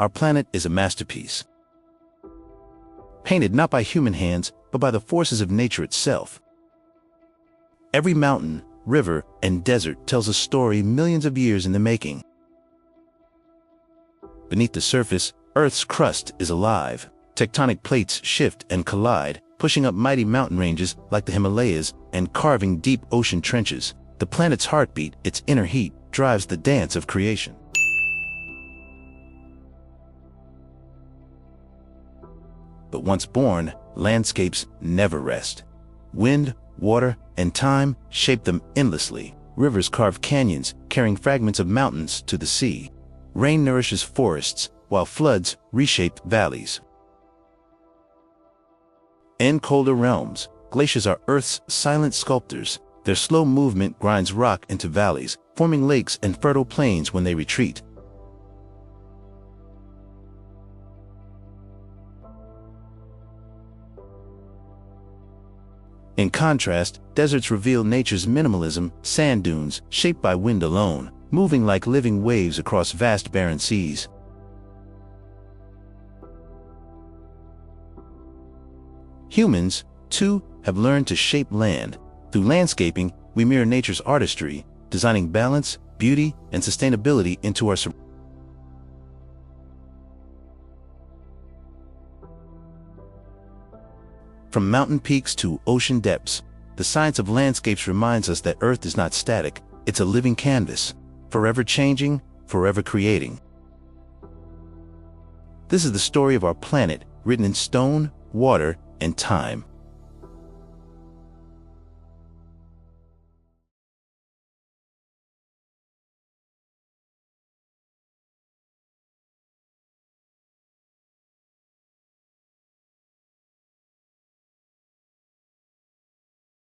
our planet is a masterpiece, painted not by human hands, but by the forces of nature itself. Every mountain, river, and desert tells a story millions of years in the making. Beneath the surface, Earth's crust is alive. Tectonic plates shift and collide, pushing up mighty mountain ranges like the Himalayas and carving deep ocean trenches. The planet's heartbeat, its inner heat, drives the dance of creation. But once born, landscapes never rest. Wind, water, and time shape them endlessly. Rivers carve canyons, carrying fragments of mountains to the sea. Rain nourishes forests, while floods reshape valleys. In colder realms, glaciers are Earth's silent sculptors. Their slow movement grinds rock into valleys, forming lakes and fertile plains when they retreat. In contrast, deserts reveal nature's minimalism, sand dunes, shaped by wind alone, moving like living waves across vast barren seas. Humans, too, have learned to shape land. Through landscaping, we mirror nature's artistry, designing balance, beauty, and sustainability into our surroundings. From mountain peaks to ocean depths, the science of landscapes reminds us that Earth is not static, it's a living canvas, forever changing, forever creating. This is the story of our planet, written in stone, water, and time.